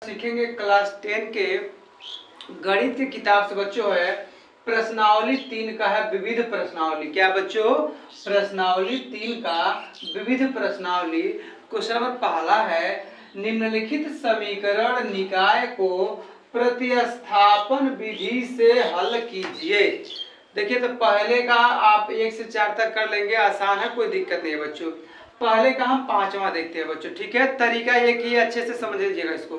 सीखेंगे क्लास 10 के गणित की किताब से बच्चों है प्रश्नावली 3 का है विविध प्रश्नावली। क्या बच्चों? प्रश्नावली 3 का विविध प्रश्नावली। क्वेश्चन नंबर पहला है निम्नलिखित समीकरण निकाय को प्रतिस्थापन विधि से हल कीजिए। देखिए तो पहले का आप 1 से 4 तक कर लेंगे, आसान है, कोई दिक्कत नहीं है बच्चों। पहले का हम पांचवा देखते हैं बच्चों, ठीक है। तरीका ये कि अच्छे से समझ लीजिएगा इसको।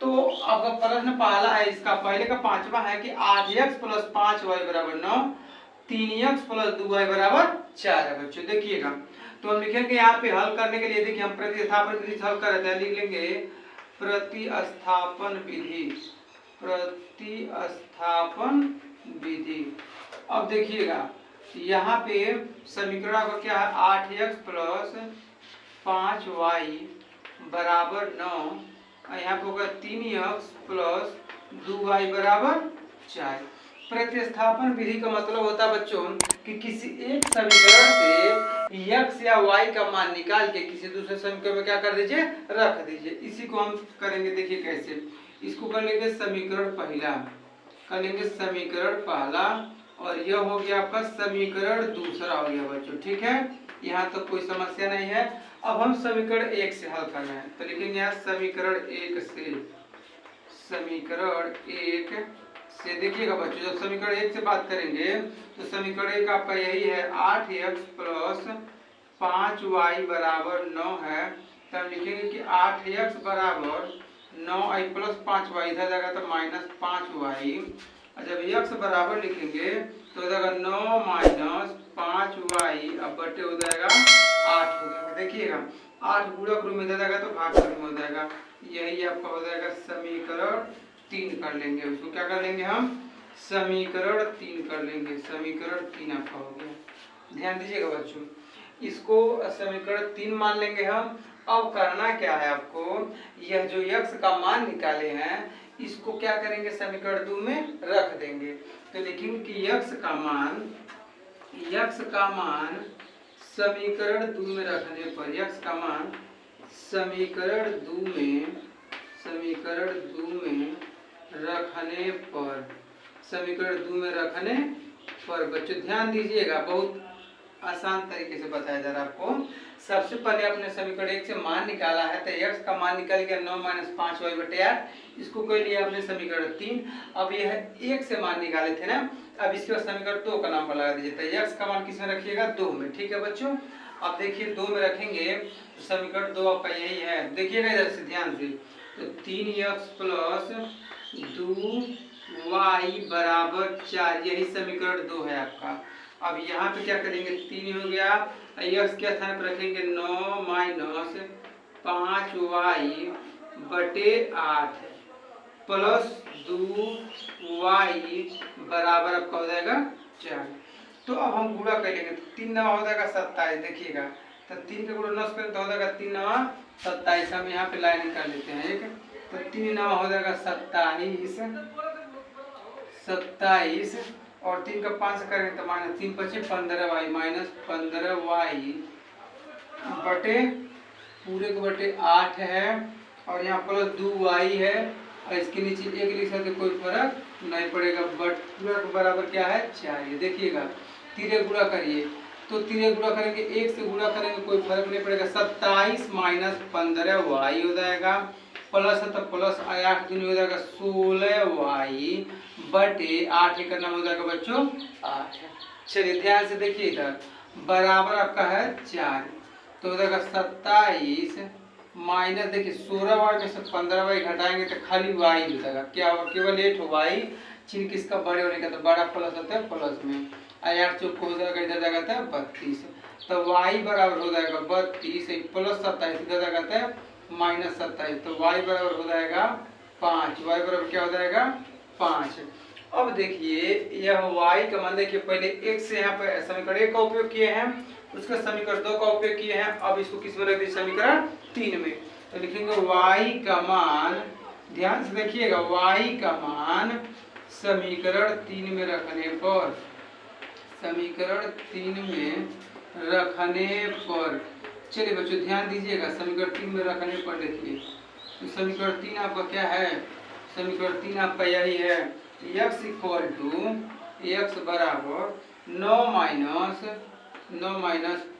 तो अब प्रश्न पहला है इसका, पहले का पांचवा है कि 8x + 5y = 9, 3x + 2y = 4 है बच्चों। देखिएगा तो हम लिखेंगे यहाँ पे हल करने के लिए, देखिए हम प्रतिस्थापन विधि से हल कर रहे थे, लिख लेंगे प्रतिस्थापन विधि, प्रतिस्थापन विधि। अब देखिएगा यहाँ पे समीकरण का क्या है, 8x + 5y = 9, यहाँ पे होगा 3x + 2y = 4। प्रतिस्थापन विधि का मतलब होता है बच्चों कि किसी एक समीकरण से x या y का मान निकाल के किसी दूसरे समीकरण में क्या कर दीजिए, रख दीजिए। इसी को हम करेंगे, देखिए कैसे। इसको कर लेंगे समीकरण पहला, कर लेंगे समीकरण पहला, और यह हो गया आपका समीकरण दूसरा हो गया बच्चों, ठीक है। यहाँ तो कोई समस्या नहीं है। अब हम समीकरण 1 से हल करना है, तो लिखेंगे यहाँ समीकरण 1 से, समीकरण 1 से। देखिएगा बच्चों जब समीकरण 1 से बात करेंगे तो समीकरण 1 आपका यही है, 8x + 5y = 9 है। तो हम लिखेंगे कि 8x = 9y + 5y, इधर जाएगा तो -5y। और जब x बराबर लिखेंगे तो हो जाएगा 9 - 5y, अब बटे हो जाएगा 8 हो जाएगा। देखिएगा 8 गुणक रूप में इधर जाएगा तो भाग में हो जाएगा। यही आपका हो जाएगा समीकरण 3 कर लेंगे। उसको क्या कर लेंगे हम, समीकरण 3 कर लेंगे, समीकरण 3 आपका हो गया। ध्यान दीजिएगा बच्चों, इसको समीकरण 3 मान लेंगे हम। अब करना क्या है आपको, यह जो x का मान निकाले हैं इसको क्या करेंगे, समीकरण 2 में रख देंगे। तो लिखेंगे कि x का मान समीकरण 2 में रखने पर, x का मान समीकरण 2 में, समीकरण 2 में रखने पर, समीकरण 2 में रखने पर बच्चों ध्यान दीजिएगा, बहुत आसान तरीके से बताया जा रहा है आपको। सबसे पहले आपने समीकरण 1 से मान निकाला है, तो x का मान निकल गया 9 - 5y / 8, इसको कर लिया आपने समीकरण 3। अब यह 1 से मान निकाले थे ना, अब इसके बाद समीकरण 2 का नाम लगा दीजिए। तो x का मान किस में रखिएगा, 2 में, ठीक है बच्चों। अब देखिए 2 में रखेंगे तो समीकरण 2 आपका यही है, देखिएगा इधर से ध्यान से। तो 3x + 2y = 4, यही समीकरण 2 है आपका। अब यहाँ पे क्या करेंगे, 3 हो गया, x के स्थान पर रखेंगे 9 - 5y / 8 + 2y बराबर आपका हो जाएगा 4। तो अब हम गुणा कर लेंगे, तो 3 9 हो जाएगा 27। देखिएगा तो 3 का गुणा 9 से तो हो जाएगा 3 9 27। हम यहाँ पे लाइन कर लेते हैं एक, तो 3 9 हो जाएगा 27, और 3 का 5 से करेंगे तो -3 × 5 = 15y, -15y बटे पूरे के बटे 8 है, और यहाँ + 2y है, और इसके नीचे 1 लिख सकते, कोई फर्क नहीं पड़ेगा। बट पूरा के बराबर क्या है, 4। ये देखिएगा 3 गुणा करिए, तो 3 गुणा करेंगे, 1 से गुणा करेंगे कोई फर्क नहीं पड़ेगा। 27 - 15y हो जाएगा, प्लस है तो प्लस 8 दूनी हो जाएगा 16y बटे 8, एक नाम हो जाएगा बच्चों 8। चलिए ध्यान से देखिए, इधर बराबर आपका है 4, तो हो जाएगा 27 माइनस, देखिए 16y में से 15y घटाएंगे तो खाली y हो जाएगा। क्या होगा, केवल 8 y, चिन्ह किसका बड़े होने का, तो बड़ा प्लस होता है प्लस में, 8 चौक हो जाएगा, इधर जाएगा था 32, तो y बराबर हो जाएगा 32 + 27, इधर जाएगा था -27, तो y बराबर हो जाएगा 5, y बराबर क्या हो जाएगा 5। अब देखिए यह y का मान, देखिए पहले 1 से यहाँ पर समीकरण 1 का उपयोग किए हैं, उसका समीकरण 2 का उपयोग किए हैं, अब इसको किस में रख दिए, समीकरण 3 में। तो लिखेंगे y का मान, ध्यान से देखिएगा, y का मान समीकरण 3 में रखने पर, समीकरण 3 में रखने पर, चलिए बच्चों ध्यान दीजिएगा, समीकरण 3 में रखने पर देखिए तो समीकरण 3 आपका क्या है, समीकरण 3 आपका यही है, x इक्वल टू एक्स बराबर 9 माइनस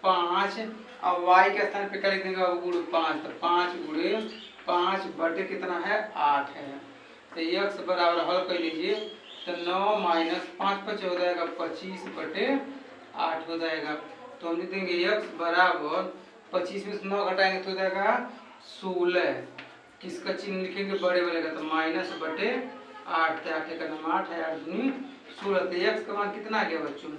5 और y के स्थान पे क्या लिख देंगे अब गुण 5, तो 5 गुणे 5 बटे कितना है 8 है। तो x बराबर हल कर लीजिए, तो 9 माइनस 5 5 हो जाएगा 25 बटे 8 हो जाएगा। तो हम लिख देंगे x बराबर 25 में से 9 घटाएंगे तो हो जाएगा 16। किसका चिन्ह लिखेंगे बड़े वाले का, तो माइनस बटे 8, 8 का नाम 8 है, 8 दूनी 16। तो x का मान कितना आ गया बच्चों,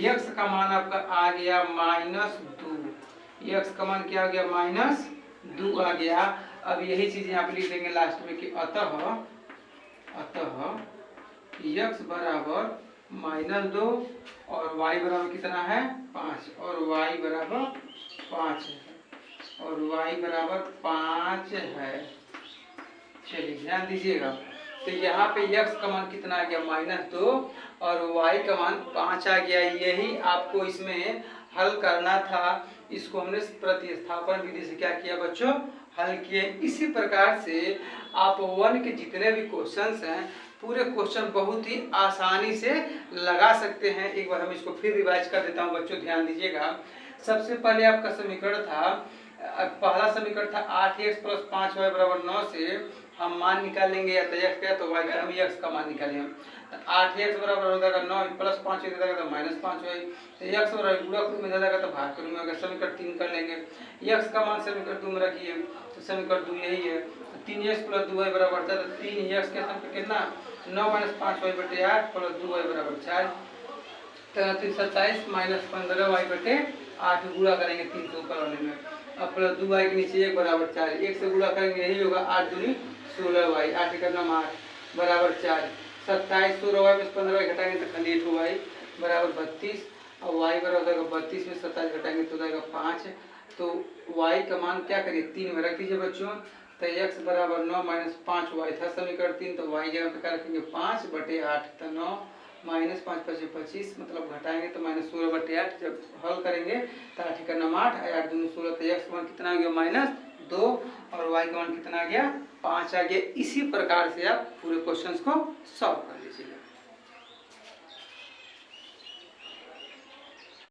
x का मान आपका आ गया -2। x का मान क्या आ गया -2 आ गया। अब यही चीज यहाँ पे लिख देंगे लास्ट में कि अतः x बराबर -2 और y बराबर कितना है 5 और y बराबर 5 है और y बराबर 5 है। चलिए ध्यान दीजिएगा, तो यहाँ पे x का मान कितना आ गया -2 और y का मान 5 आ गया। यही आपको इसमें हल करना था। इसको हमने प्रतिस्थापन विधि से क्या किया बच्चों, हल किए। इसी प्रकार से आप 1 के जितने भी क्वेश्चंस हैं पूरे क्वेश्चन बहुत ही आसानी से लगा सकते हैं। एक बार हम इसको फिर रिवाइज कर देता हूँ बच्चों, ध्यान दीजिएगा। सबसे पहले आपका समीकरण था, पहला समीकरण था 8x + 5y = 9 से हम मान निकालेंगे या तो x का तो y का, हम x का मान निकालेंगे। तो 8x बराबर हो जाएगा 9 + 5 हो जाएगा तो -5y। तो x बराबर गुणक रूप में जाएगा तो भाग के रूप में होगा। समीकरण 3 कर लेंगे, x का मान समीकरण 2 में रखिए, तो समीकरण 2 यही है। तो 3x + 2y बराबर था, तो 3x के स्थान पे कितना 9 - 5y बटे 8 + 2y बराबर 4। तो 3 27 - 15y बटे 8 गुणा करेंगे 3 से ऊपर वाले में, अब प्लस 2y के नीचे 1 बराबर 4, 1 से गुणा करेंगे यही होगा 8 दूनी 16y, 8 का नाम 8 बराबर 4। 27 16y में 15y घटाएंगे तो खाली 8y बराबर 32 और y बराबर होगा 32 में 27 घटाएंगे तो हो जाएगा 5। तो y का मान क्या करिए 3 में रख दीजिए बच्चों। तो x बराबर 9 - 5y था समीकरण 3, तो y जगह पे क्या रखेंगे 5 बटे 8। तो 9 - 5 = 25 मतलब घटाएंगे तो -16 बटे 8। जब हल करेंगे तो 8 का नाम 8 8 दूनी 16। तो x का मान कितना आ गया -2 और y का मान कितना आ गया 5 आ गया। इसी प्रकार से आप पूरे क्वेश्चंस को सॉल्व कर लीजिएगा।